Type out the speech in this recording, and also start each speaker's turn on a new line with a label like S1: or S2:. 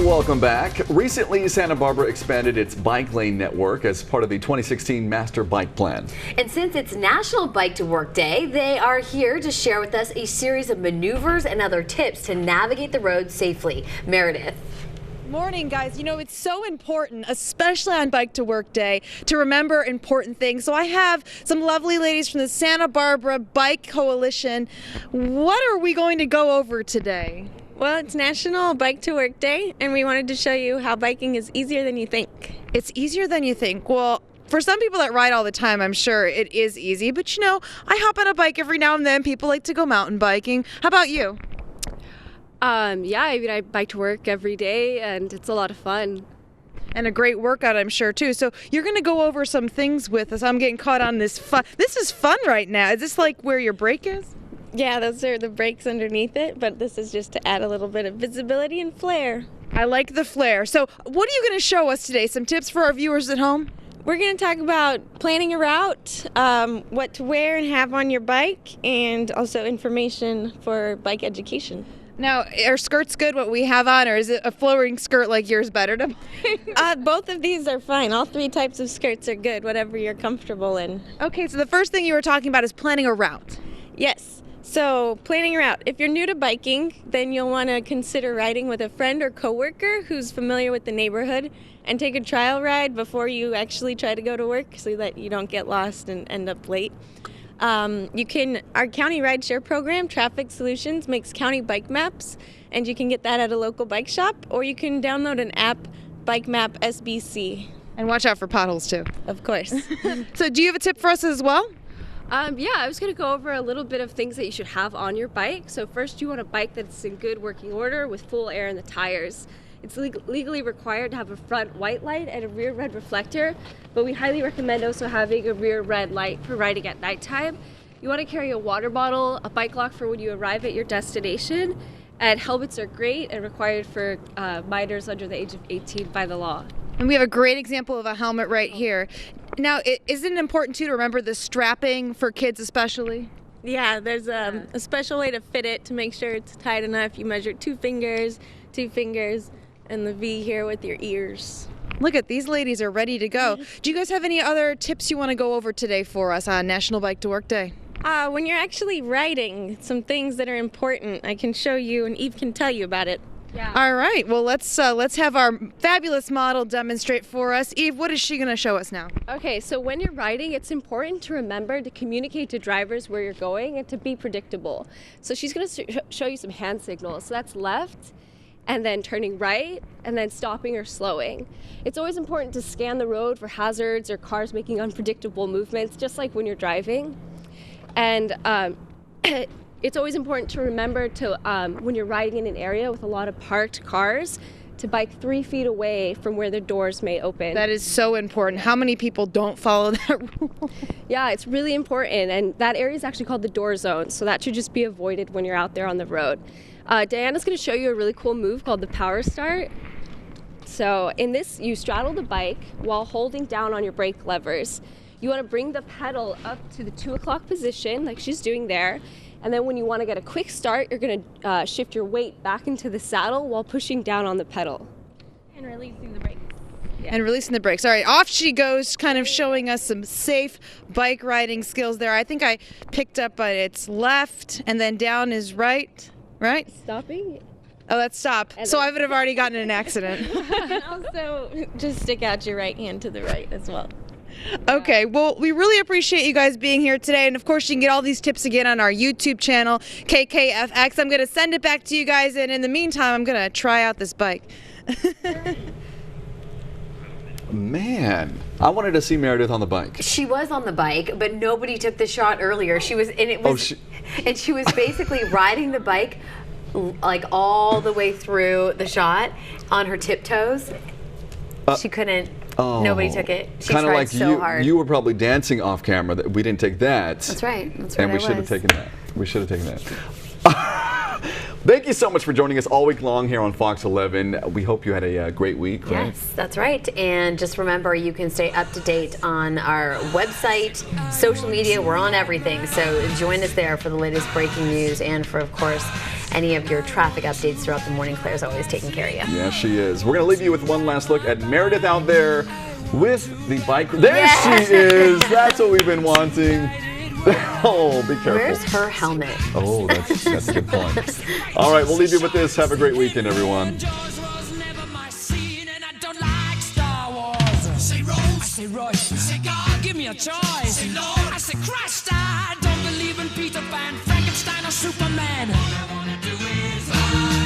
S1: Welcome back. Recently, Santa Barbara expanded its bike lane network as part of the 2016 Master Bike Plan.
S2: And since it's National Bike to Work Day, they are here to share with us a series of maneuvers and other tips to navigate the road safely. Meredith.
S3: Morning, guys. You know, it's so important, especially on Bike to Work Day, to remember important things. So I have some lovely ladies from the Santa Barbara Bike Coalition. What are we going to go over today?
S4: Well, it's National Bike to Work Day, and we wanted to show you how biking is easier than you think.
S3: It's easier than you think. Well, for some people that ride all the time, I'm sure it is easy. But, you know, I hop on a bike every now and then. People like to go mountain biking. How about you?
S5: Yeah, I mean, I bike to work every day, and it's a lot of fun.
S3: And a great workout, I'm sure, too. So you're going to go over some things with us. I'm getting caught on this fun. This is fun right now. Is this like where your brake is?
S4: Yeah, those are the brakes underneath it, but this is just to add a little bit of visibility and flair.
S3: I like the flair. So what are you going to show us today? Some tips for our viewers at home?
S4: We're going to talk about planning a route, what to wear and have on your bike, and also information for bike education.
S3: Now, are skirts good, what we have on, or is it a flowing skirt like yours better to
S4: Both of these are fine. All three types of skirts are good, whatever you're comfortable in.
S3: Okay, so the first thing you were talking about is planning a route.
S4: Yes. So, planning a route. If you're new to biking, then you'll want to consider riding with a friend or coworker who's familiar with the neighborhood, and take a trial ride before you actually try to go to work so that you don't get lost and end up late. Our county rideshare program, Traffic Solutions, makes county bike maps, and you can get that at a local bike shop, or you can download an app, Bike Map SBC.
S3: And watch out for potholes too.
S4: Of course.
S3: So do you have a tip for us as well?
S5: Yeah, I was going to go over a little bit of things that you should have on your bike. So first, you want a bike that's in good working order with full air in the tires. It's legally required to have a front white light and a rear red reflector, but we highly recommend also having a rear red light for riding at nighttime. You want to carry a water bottle, a bike lock for when you arrive at your destination, and helmets are great and required for minors under the age of 18 by the law.
S3: And we have a great example of a helmet right here. Now, isn't it important too to remember the strapping for kids especially?
S4: Yeah, there's a special way to fit it to make sure it's tight enough. You measure two fingers, and the V here with your ears.
S3: Look at these ladies are ready to go. Do you guys have any other tips you want to go over today for us on National Bike to Work Day?
S4: When you're actually riding, some things that are important, I can show you, and Eve can tell you about it.
S5: Yeah.
S3: All right, well, let's have our fabulous model demonstrate for us. Eve, what is she going to show us now?
S5: Okay, so when you're riding, it's important to remember to communicate to drivers where you're going and to be predictable. So she's going to show you some hand signals. So that's left, and then turning right, and then stopping or slowing. It's always important to scan the road for hazards or cars making unpredictable movements, just like when you're driving. And it's always important to remember to, when you're riding in an area with a lot of parked cars, to bike 3 feet away from where the doors may open.
S3: That is so important. How many people don't follow that rule?
S5: Yeah, it's really important, and that area is actually called the door zone, so that should just be avoided when you're out there on the road. Diana's going to show you a really cool move called the power start. So in this, you straddle the bike while holding down on your brake levers. You want to bring the pedal up to the 2 o'clock position, like she's doing there. And then when you want to get a quick start, you're going to shift your weight back into the saddle while pushing down on the pedal.
S4: And releasing the brakes.
S3: And releasing the brakes. All right, off she goes, kind of showing us some safe bike riding skills there. I think I picked up it's left, and then down is right. Right?
S5: Stopping.
S3: Oh, that's stop. So I would have already gotten in an accident.
S4: And also, just stick out your right hand to the right as well.
S3: Okay, well, we really appreciate you guys being here today. And of course, you can get all these tips again on our YouTube channel, KKFX. I'm going to send it back to you guys. And in the meantime, I'm going to try out this bike.
S1: Man, I wanted to see Meredith on the bike.
S2: She was on the bike, but nobody took the shot earlier. She was, and it was, and she was basically riding the bike like all the way through the shot on her tiptoes. She couldn't.
S1: Oh,
S2: nobody took it. She
S1: kind of
S2: tried
S1: like
S2: so hard.
S1: You were probably dancing off camera. That we didn't take that.
S2: That's right. That's
S1: and
S2: what
S1: we
S2: I
S1: should have
S2: was.
S1: taken that. We should have taken that. Thank you so much for joining us all week long here on Fox 11. We hope you had a great week. Right?
S2: Yes, that's right. And just remember, you can stay up to date on our website, social media. We're on everything. So join us there for the latest breaking news and for, of course, any of your traffic updates throughout the morning. Claire's always taking care of you.
S1: Yeah, she is. We're going to leave you with one last look at Meredith out there with the bike. There she is. That's what we've been wanting. Oh, be careful.
S2: Where's her helmet?
S1: Oh, that's a good point. All right, we'll leave you with this. Have a great weekend, everyone.
S6: Say Royce, say God, give me a choice. Say Lord, I say Christ, I don't believe in Peter Pan, Frankenstein or Superman. All I wanna do is fly.